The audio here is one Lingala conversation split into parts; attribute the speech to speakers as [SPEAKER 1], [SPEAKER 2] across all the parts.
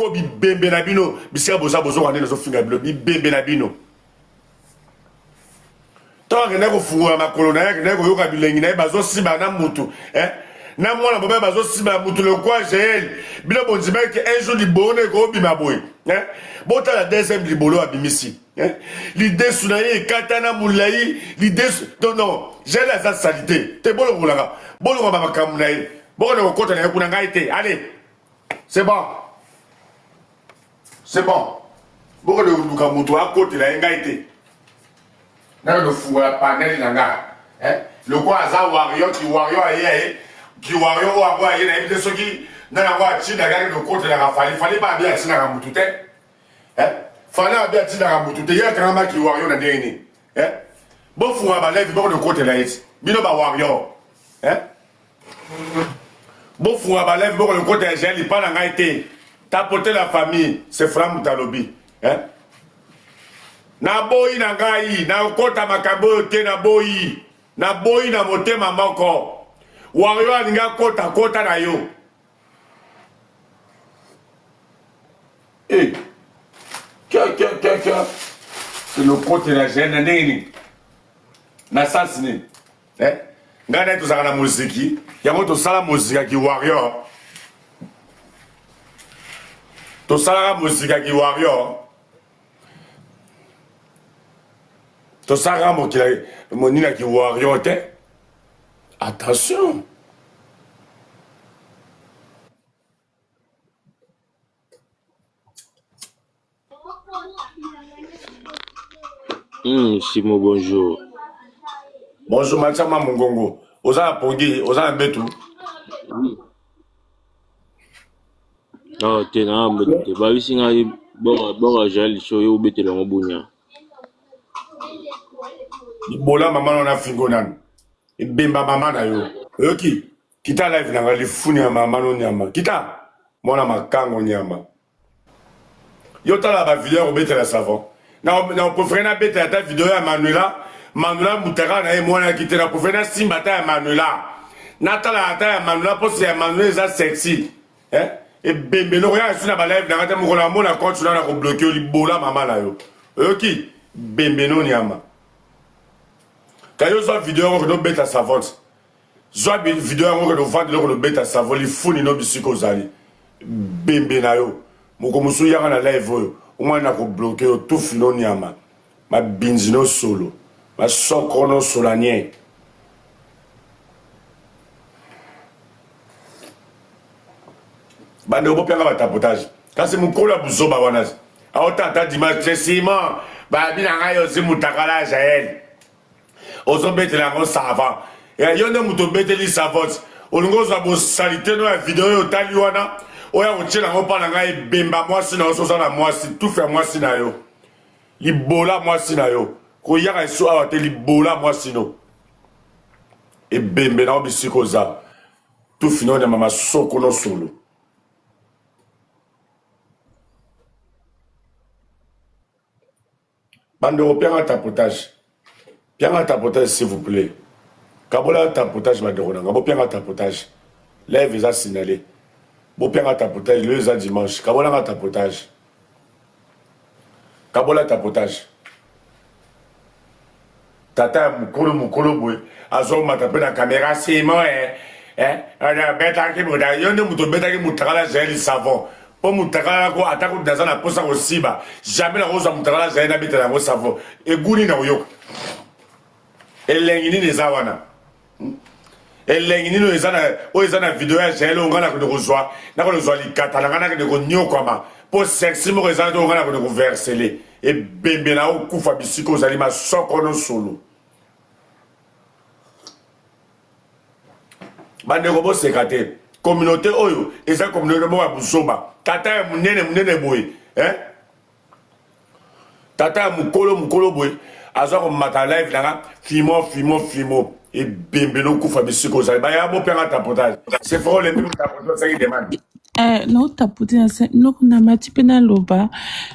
[SPEAKER 1] ko bi bembe na bino bisika boza bozo rande zo finga bilo bi bembe na bino to ke na ko fungwa makolo na ke na ko yoka bilengi na bazo simba na mutu na mwana bobe bazo simba mutu le kwa gel bilo bonzima ke un jour libone ko bima boy bota la deuxième libolo abimisi l'idée sunaye katana mulai l'idée non j'ai la salité te bolo ngulanga bolo ngaba makamnaye boko ne ko na kuna ngaite allez c'est bon c'est bon boko de luka mutu a côté la ngaite na le fou la panel langa le quoi za warrior qui warrior wa wa yena ibide soki na na wa chi daga le côté la fallait pas bien chi na mutu te fallait bien chi na mutu te ya krama qui warrior na deni bo fou ba lève boko de côté la yeti bino ba warrior bon fou à balève bon le côté gel il pas dans été tapoter la famille c'est fram talobi na boyi na ngai na kota makabo te na boyi na motema moko wario alinga kota na yo c'est le côté la gel na nini na sasini ngana to sala muziki yango to sala muzika ki warrior to sala muzika ki warrior to sala mo ki monina ki warrior te attention
[SPEAKER 2] Simo, bonjour.
[SPEAKER 1] Bonjour, Machama Mongongo. Oza Pongi, Oza Betu.
[SPEAKER 2] Non, t'es là, mais bah, oui, c'est un bon, j'ai le show, ou bête le mobounia.
[SPEAKER 1] Bola maman on a fingonan. Bimba maman na yo. Yoki, kita live na ngali funi ya maman no nyama. Kita, mona makango nyama. Yo tala ba vidéo o bête la savon. Na on peut na bête ta vidéo ya Manuela Mutara na mwana kite na profena simba ta ya Manuela. Natala ata ya Manuela posi ya Manuela eza sexy. Et bembe no ya suna ba live na ngata mo na mona compte na ko bloquer li bola mama na yo. Oki bembe no nyama. Kayo zo vidéo ko do beta savante. Zo vidéo ko do vendre ko do beta savant li funi no bisiko zali. Bembe na yo. Moko musu ya na live yo. O mwana ko bloquer tout fino nyama. Ma binzino solo. Ma sokono solanien. Bande obo pianga ba tapotage. Kasi mukolo buzoba wana. Aota ata dimanche Simon. Ba bina ngayo zimutakala Jael. Ozo bete la ngo savant. Ya yonde muto bete li savant. Olungo za bo salité no ya vidéo yo tali wana. Oya ochela ngo pa na ngai bemba mwasi na oso na mwasi tout fait mwasi na yo. Libola mwasi na yo. Ko yaka so awate libola mwasi no. E bembe na obisiko za. Tout fino na mama soko no solo. Bande européen tapotage. Pianga tapotage s'il vous plaît. Kabola tapotage madorona. Ngabo pianga tapotage. Lève les signalé. Bo pianga tapotage le za dimanche. Kabola tapotage. Kabola tapotage. Tata mukolo boy. Azo matape na caméra c'est moi ana beta ki muda yonde muto beta ki mutakala jeli savon. Po mutakala ko atako dazana posa ko siba. Jamais la rosa mutakala jeli na beta na savon. E guni na uyoka. Elengini nezawana. Elengini no ezana o ezana vidéo ya jelo ngana ko kozwa na ko kozwa likata na ngana ko nyoko ma po sexy mo ezana to ngana ko versele e bembe na o kufa bisiko zali ma soko no solo. Bande ko bo sekate communauté oyo eza communauté mo busoba tata ya munene boy tata ya mukolo boy azo ko mata live nanga fimo et bembe no kufa bisiko zali ba ya bo penga tapotage c'est fort les mêmes tapotage ça qui demande
[SPEAKER 3] non tapoter non na mati pena loba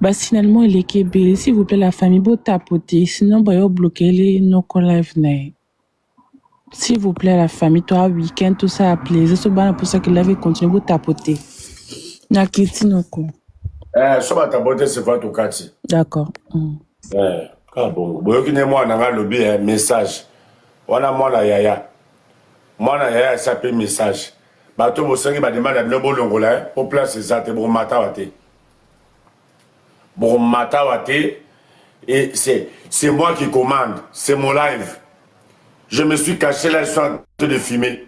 [SPEAKER 3] bah finalement il est kébé s'il vous plaît la famille beau tapoter sinon bah yo bloquer les no live na. S'il vous plaît, la famille, toi, week-end, tout ça, à plaisir. C'est bon pour ça que la vie continue de tapoter. Nakiti noko.
[SPEAKER 1] So batapote c'est pas tout kati.
[SPEAKER 3] D'accord.
[SPEAKER 1] Ka bongo. Boyoki ne mwana nga lobi message. Wana mwana yaya. Mwana yaya sape message. Bato bosengi ba demande bino bolongola pour place ezate bo mata wate. Bo mata wate et c'est moi qui commande, c'est mon live. Je me suis caché là, ils sont en train de filmer.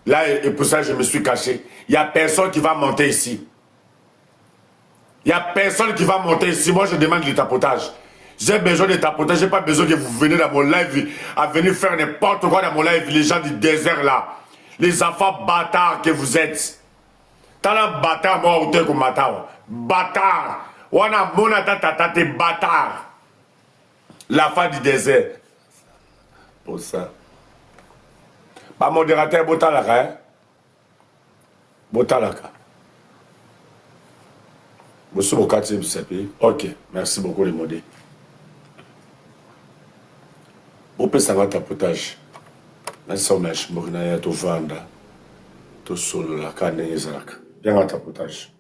[SPEAKER 1] Là et pour ça je me suis caché. Il y a personne qui va monter ici. Il n'y a personne qui va monter ici. Moi, je demande du tapotage. J'ai besoin de tapotage. Je n'ai pas besoin que vous venez dans mon live à venir faire n'importe quoi dans mon live. Les gens du désert là. Les enfants bâtards que vous êtes. T'as un bâtard, moi, ou t'es comme bâtard. Bâtard. Wana mona tata bâtard. La fin du désert. Pour ça. Pas modérateur, Botalaka, hein. Botalaka. Monsieur Bokati Bisapi. Ok, merci beaucoup les modés. Vous pouvez savoir tapotage. Là, ça on a chimorina to vanda. To solo la kane ezalaka. Bien un tapotage.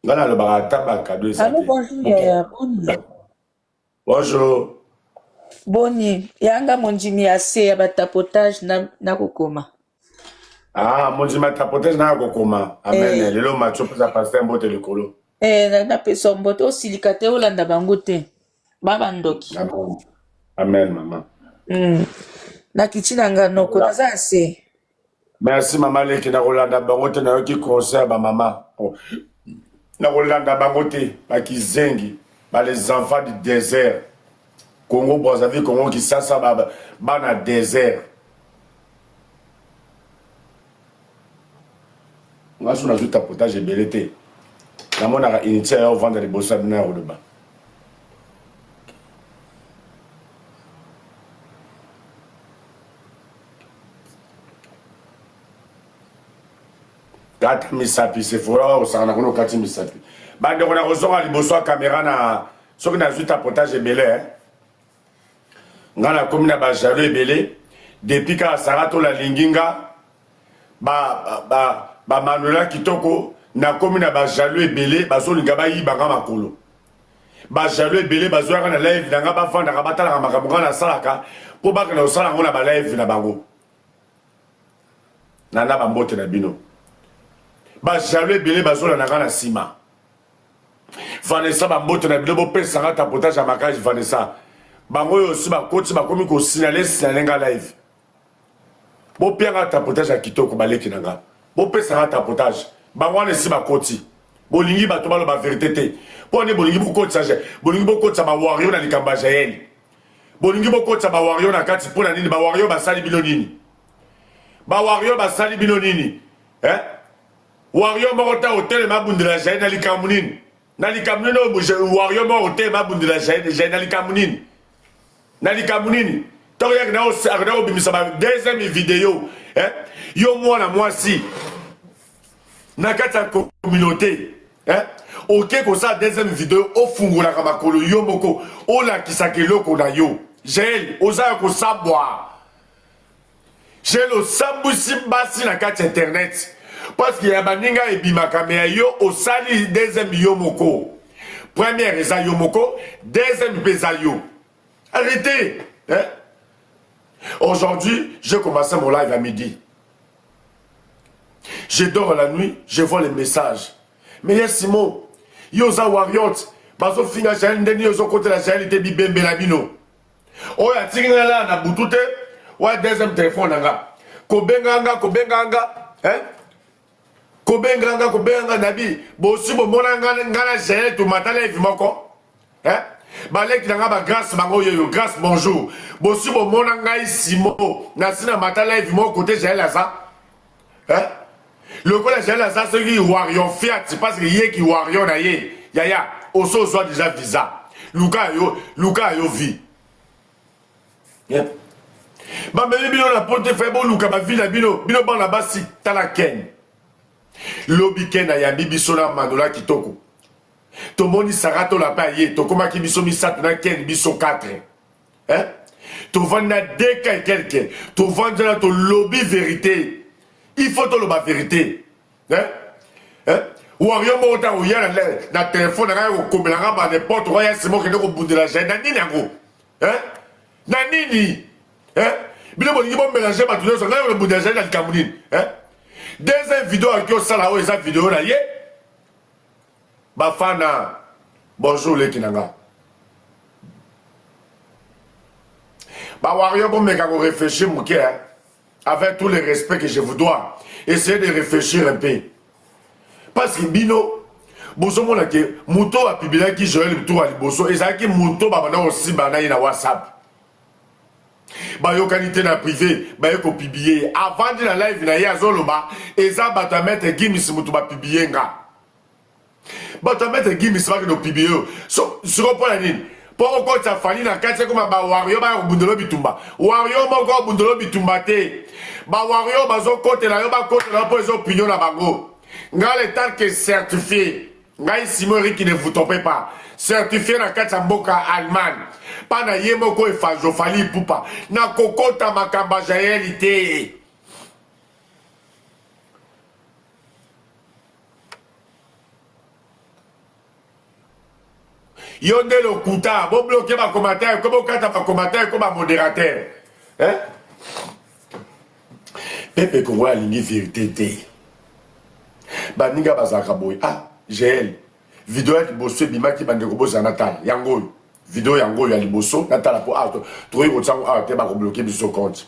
[SPEAKER 1] Là, le barata bakado ezalaka.
[SPEAKER 4] Allô, bonjour, Yaya. Boni.
[SPEAKER 1] Bonjour.
[SPEAKER 4] Boni. Yanga monjimi ase ya batapotage na kokoma.
[SPEAKER 1] Ah, mon Dieu, ma tapotage na kokoma. Amen. Lelo macho pesa pasteur mbote likolo.
[SPEAKER 4] Na pesa mbote osilika te olanda bango te. Baba ndoki.
[SPEAKER 1] Amen. Amen, maman.
[SPEAKER 4] Na kitina nga noko naza ase.
[SPEAKER 1] Merci maman leki na kolanda bango te na yoki concert ba maman. Na kolanda bango te ba kizengi ba les enfants du désert. Congo Brazzaville, Congo Kinshasa ba na désert. Nga sou na zu tapotage ebele te. Na monaka initiaire ya ovanda liboso ya bino ya koloba. Kata misapi se fora osanga kuna kati misapi. Bande kona kozonga liboso ya caméra na soki na zu tapotage ebele. Nga na komi na ba jalo ebele depuis ka sarato la linginga ba Manuela Kitoko na komi na ba jalo ebele bazolinga bayibanga makolo. Ba jalo ebele bazoyaka na live nanga bafandaka batalaka makambo nga na salaka po bakenda kosala yango na ba live na bango. Nana bambote na bino. Ba jalo ebele bazolandaka na nsima. Vanessa bambote na bino bopesanga tapotage ya makasi Vanessa. Bango oyo aussi bakoti bakomi kosinale nga live. Bopianga tapotage ya kitoko baleki nanga. Bopesanga tapotage. Bango wana esi bakoti. Bolingi bato baloba vérité te. Pone bolingi bokotisa bolingi bokotisa ba wario na likamba Jael. Bolingi bokotisa ba wario na kati pona nini ba wario basali bino nini. Ba wario basali bino nini. Wario moko ta hotel mabundela Jael na likambo nini. Na likambo nini wario moko hotel mabundela Jael na likambo nini. Na likambo nini. Tant que na obimisa ba deuxième vidéo, yo mwana mwasi na kati ya communauté, OK ko sa deuxième vidéo o fungola ka makolo yo moko o la kisaka eloko na yo. Jael oza ko sabwa. Jael o sambusi basi na kati internet parce que ya baninga ebimaka me yo o sali deuxième yo moko. Première eza yo moko, deuxième pesa yo. Arrêtez, Aujourd'hui, j'ai commencé mon live à midi. Je dors la nuit, je vois les messages. Mais il y a Simon, Yosa Wariot, Baso Finga Jael Ndeni Yoso côté la Jael était bibembe la bino. Oh ya tinga là na butute, ouais deuxième téléphone nanga. Kobenganga, Kobenganga nabi, bosi bo monanga ngana Jael tu matala evimoko. Balek nanga ba grâce bango yo grâce bonjour. Bosi bo monanga Simon, na sina matala evimoko côté Jael aza. Le collège là ça c'est qui warion fiat parce que yé qui warion na yé yaya oso soit déjà visa Luka yo vie ba me bino la porte fait bon Luka ba vie na bino ba na basi tala ken lobi ken na ya bibiso na Manuela Kitoko to moni sarato la pa yé to koma ki biso misat na ken biso 4 to vanda deka quelqu'un to vanda to lobby vérité. Il faut te la vérité. Wario mota ou ya na téléphone na ko komela ba n'importe quoi ya simo ke ko bundela je na nini yango na nini bino bolingi bo mélanger ba tout ça na ko bundela je na likamuni deuxième vidéo qui au sala o esa vidéo na ye ba fana bonjour les kinanga ba Wario bo meka ko réfléchir mon cœur avec tout le respect que je vous dois essayez de réfléchir un peu. Parce que bino boso mona ke muto a pibila ki Joël Tour ali boso ezaki muto ba bana aussi bana na WhatsApp ba yo qualité na privé ba yo ko publier avant de la live na ya zoloba eza bata mettre gimis muto ba publier nga bata mettre gimis ba ko publier so sur point nini pour ko ta fali na kati ko ba Wario ba ko bundelo bitumba Wario mo ko bundelo bitumba te ba Wario ba zo kote la yo ba kote la po zo opinion na bango. Nga le temps que certifié, nga Simori qui ne vous trompez pas, certifié na Katsamboka Allemagne, pas na yemoko e fajofali pupa, na kokota makamba jaelite. Yonde le kuta, bon bloquer ma commentaire, comme au kata ma commentaire, comme un modérateur. Hein? Pepe qu'on voit la ligne vérité. Baninga bazaka boy GL vidéo ya liboso bima ki bande ko boza natal yango vidéo yango ya liboso natal po to ko tsango te ba ko bloquer biso compte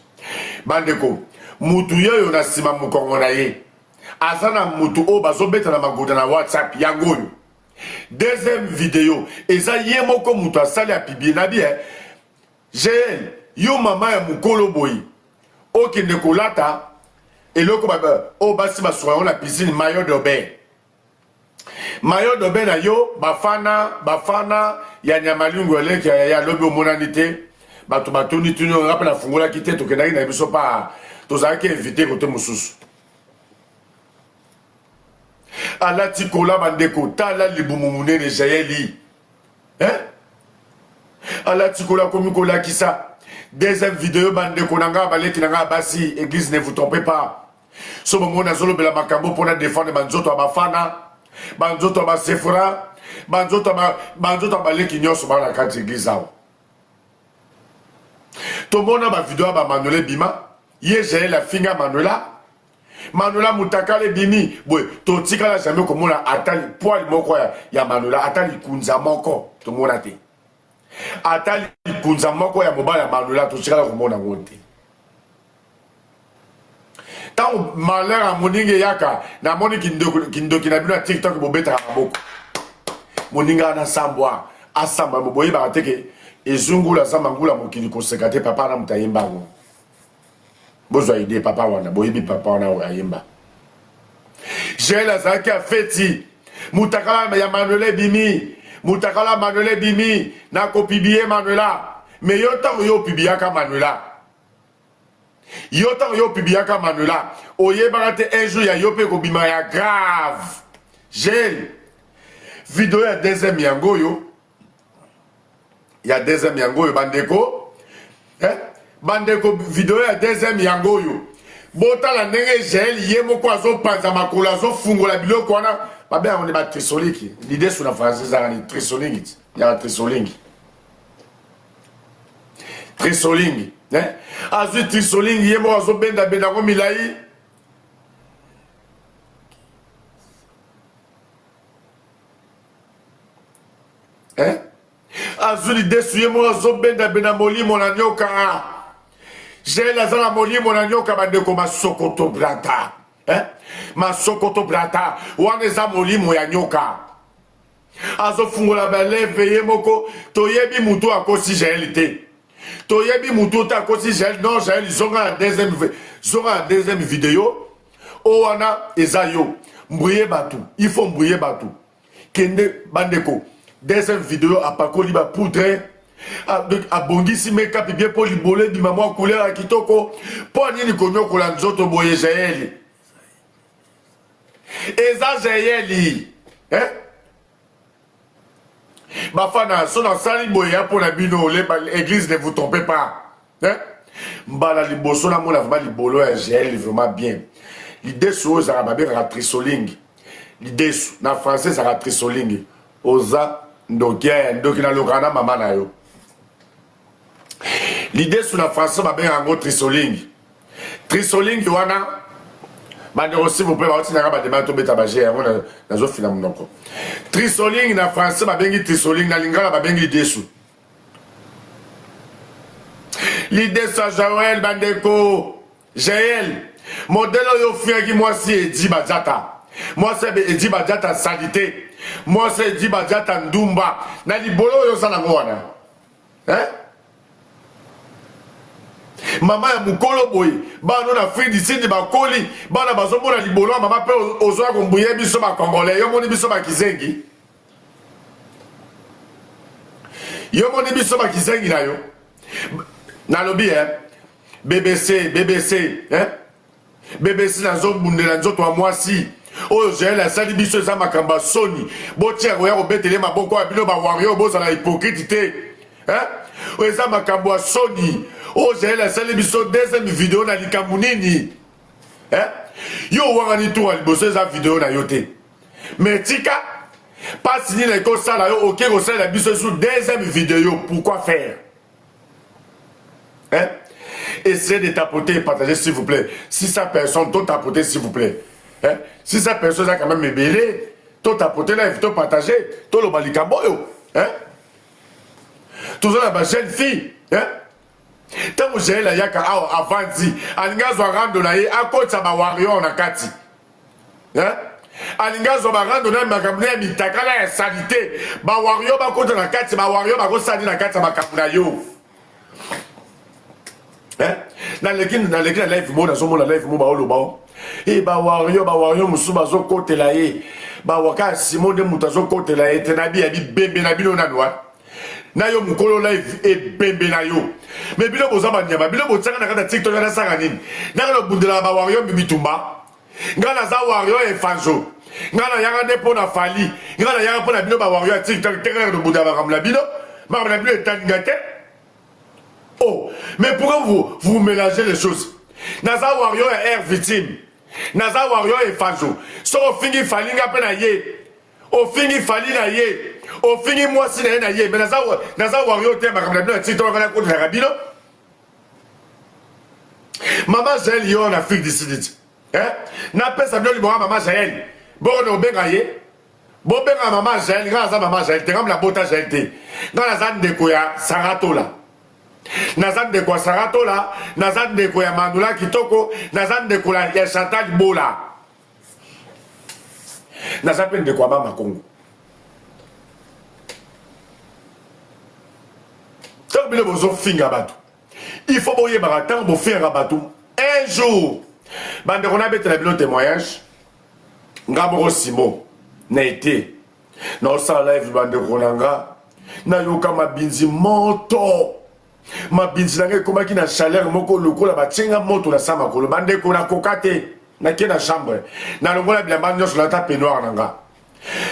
[SPEAKER 1] bande ko mutu yo na sima mukongo na ye azana mutu o bazo beta na magoda na WhatsApp yango deuxième vidéo eza ye moko mutu asali apibie na bien GL yo mama ya mukolo boy o kende ko lata et le oh basi basura la piscine maillot de bain na yo bafana ya nyamalingo eleki ya lobi omonanite bato batoni tuni on rappela fungola kite to kenaki na biso pa tozalaki invité côté mosusu alati kola bandeko tala libumu munene jayeli alati kola komi kola kisa. Deuxième vidéo bandeko nanga baleki nanga basi église ne vous trompez pas. So bongo na zolo bela makambo pona défendre banzoto abafana, banzoto ba Sephora, banzoto baleki nyoso bana kati église awo. To mona ba vidéo ba Manuela bima, ye j'ai la finga Manuela mutakale bimi, boy, to tikala jamais ko mona atali poil moko ya Manuela atali kunza moko to mona te. Atali kunza moko ya mobala Manuela to tikala ko mona ngote. Tant malheur à moninge yaka na moni kindoki na bino TikTok bobeta maboko moninga na sambwa asamba boboyi ba teke ezungula samba ngula mokili kosekate papa na mutayemba ngo bozwa ide papa wana boyibi papa wana ayemba j'ai la zaki a feti mutakala ya Manuela bimi na ko publier Manuela mais yo tant yo publier ka Manuela Yotan yo pibiaka Manuela. Oye barate un jour ya yope ko bima ya grave. J'ai vidéo ya deuxième yango yo. Ya deuxième yango yo bandeko. Bandeko vidéo ya deuxième yango yo. Bota la ndenge j'ai yemo ko azo panza makula azo fungola biloko wana. Ba bien on est ba trisoliki. L'idée sur la française ça ni trisolingi. Ya trisolingi. Trisolingi. Azu trisoling yemo azo benda ko milai azu li desu yemo azo benda molimo na nyoka j'ai la zala molimo na nyoka bandeko masokoto brata masokoto brata wana eza molimo ya nyoka azo fungola baleve yemoko toyebi mutu akosi jelite Toyebi Moutota Kosi Jaël, non Jaël, ils ont un deuxième vidéo. Oana Ezayo, mbrouiller batou, il faut mbrouiller batou. Kende Bandeko, deuxième vidéo à Paco Liba poudre, à Bongisi make-up bien pour liboler du maman couleur à Kitoko, pour ni konyo kolanzoto boye Jaël. Eza Jaël, Bafana, son sali boya pour la bino, l'église ne vous trompez pas. Mbala liboso na mona vraiment libolo ya GL vraiment bien. l'idée sur ça va bien trisolingi l'idée na français ça va trisolingi oza ndokia ndokina lokana mama na yo l'idée sur la français va bien en trisolingi wana bande aussi vous pouvez aussi na ba demain to beta baje yango na zo fina munoko trisolingi na français ba bengi trisolingi na lingala ba bengi desu l'idée ça Joël Bandeko Jaël modèle yo fiaki moi si Edi Badiata moi c'est Edi Badiata salité moi c'est Edi Badiata ndumba na libolo yo sana ngwana hein mama ya mukolo boy bano na Afrique du Sud bakoli bana bazomona libolo mama pe ozwa kombuye biso ba congolais yo moni biso ba kizengi na yo nalobi BBC hein BBC na zombunde na nzoto wa mwasi oyo Joël asali biso eza makamba soni botia koya kobetele maboko ya bino ba wario bozala hypocrite te hein oyo eza makambo ya soni oyo Joël asali biso deuxième vidéo na likambo nini hein yo wangani tour liboso eza vidéo na yo te mais tika pasi nini ekosala yo oke kosalela biso sur deuxième vidéo pourquoi faire hein? Essayez de tapoter et partager s'il vous plaît. 600 personnes, tout tapoter s'il vous plaît. Hein? 600 personnes, ça quand même ébélé. Tout tapoter là, il faut partager. Tout le balikamboyo. Hein? Tout ça, la jeune fille. Hein? Tant que j'ai la yaka avant dit, Alinga Zwarando na ye, à côté ça va warrior na kati. Hein? Alinga Zwarando na makamune mitakala ya salité. Ba warrior ba côté na kati, ba warrior ba ko sali na kati ba kapuna yo. Dans l'équipe live mo na zo mo na live mo ba olo ba e ba wario musu ba zo kote la ye ba waka Simon de mutazo kote la ye tenabi abi bembe na bino na noa na yo mukolo live e bembe na yo mais bino boza ba nyama bino botsanga na kata TikTok na sanga nini na ko bundela ba wario bibitumba ngana za wario e fanzo ngana yanga de pona fali ngana yanga pona bino ba wario TikTok tekana de bundela ba kamla bino ma na bino etangate. Oh, mais pourquoi vous mélangez les choses? Naza Wario est air victime. Naza Wario est fanzo. So au fingi fali nga pe na ye. Au fingi fali na ye. Au fingi moi si na ye. Mais Naza Wario te ma kamla bino TikTok na ko na rabino. Maman Jaël yo en Afrique du Sud. Hein? Na pe sa bino libora maman Jaël. Bon no benga ye. Bon benga maman Jaël, nga za maman Jaël te ngam la bota Jaël te. Nga na za ndeko ya Sarato la. Nazan de kwa Sarato la, nazan de kwa Mandula Kitoko, nazan de kwa ya Chantal Bola. Nazan de kwa Mama Congo. Tant que vous avez fait un bateau, il faut que vous ayez faire un bateau. Un jour, bande on a bête la bilan témoignage. Ngaboro Simo n'a été. Dans sa live bande Ronanga, na yoka mabinzi moto. Ma binzinanga koma ki na chaleur moko lokola batinga moto na sama kolo bande ko na kokate na ke na chambre na longola bilamba nyoso na ta peignoir nanga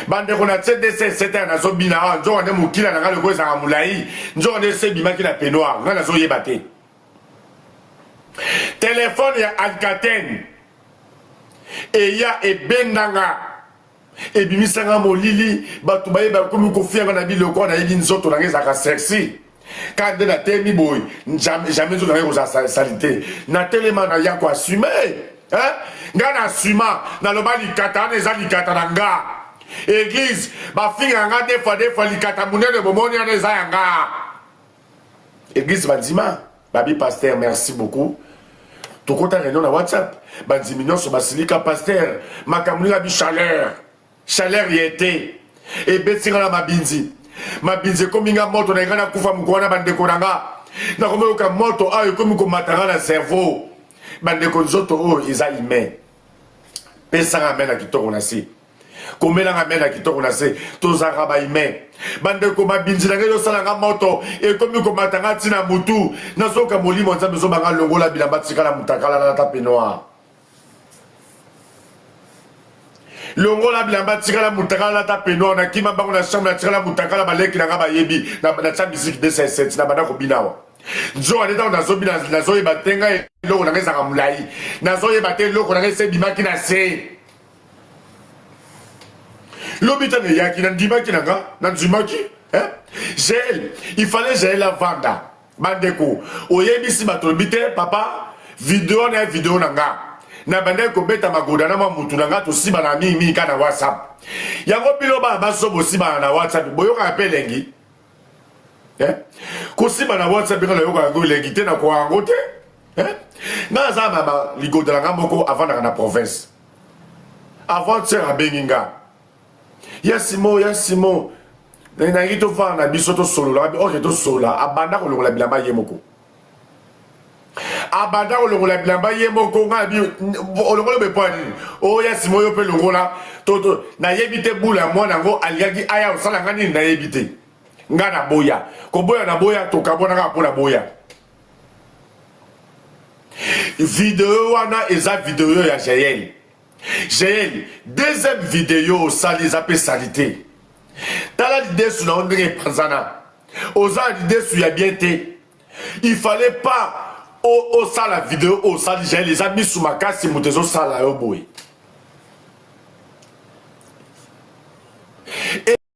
[SPEAKER 1] bande ko na CDC c'était na zo bina nzo ne mukila nanga loko za mulai nzo ne se bima ki na peignoir na zo yebate téléphone ya Alcatel et ya e bendanga e bimisanga molili batu baye ba komi ko fianga na biloko na yebi nzoto na ngeza ka sexy. Quand de la télé boy, jamais je n'aurais pas salité. Na tellement na yako assumer, hein? Ngana assuma, na lo bali kata na ezali kata nanga. Église, ba finga nga des fois li kata munene bomoni na ezanga. Église bandima, babi pasteur, merci beaucoup. To kota réunion na WhatsApp, bandimino so basilika pasteur, makamuni bi chaleur. Chaleur y était. Et betinga na mabinzi. Mabinze kominga moto na ngana kufa mukwana bandeko nanga na komoka moto ayo komi ko matanga na cerveau bandeko nzoto o iza ime pesa nga mena kitoko na si komela nga mena kitoko na se tozaka ba ime bandeko mabinze na ngelo sala nga moto e komi ko matanga tina mutu na soka molimo nzambe zo banga longola bilamba tikala mutakala na tape noir longola bilamba tikala mutakala ta peno na kima bango na chambre na tikala mutakala baleki na ngaba yebi na cha musique de 7 na bana ko binawa nzo aleta na zo bina na zo e batenga loko na ngeza kamulai nazoye bate loko na ngese bimaki na se lobita ne yaki na ndimaki na nga na ndimaki Gel il fallait gérer la vanda bandeko oyebisi bato bite papa vidéo na nga na bande ko beta magoda na mutu na nga to siba na mimi kana WhatsApp yango bilo ba baso bo siba na WhatsApp boyoka apelengi ko siba na WhatsApp kana yoka ngo lengi te na ko angote na za mama ligoda na moko avant na province avant sera benginga yasimo na ngito fa na biso to solo la ok to sola abanda ko longola bilamba yemoko abanda ko longola bilamba yemoko ngabi olongolo be point o yasimo yo pe longola to na yebite bula mwana ngo aliaki aya osala ngani na yebite ngana boya ko boya na boya to kabona ka pona boya vidéo wana eza vidéo ya Jael deuxième vidéo sali zape salité tala l'idée sur la ondre panzana oza l'idée sur ya bien té il fallait pas au ça la vidéo au sali Jael les amis sous makasi mutezo sala yo boy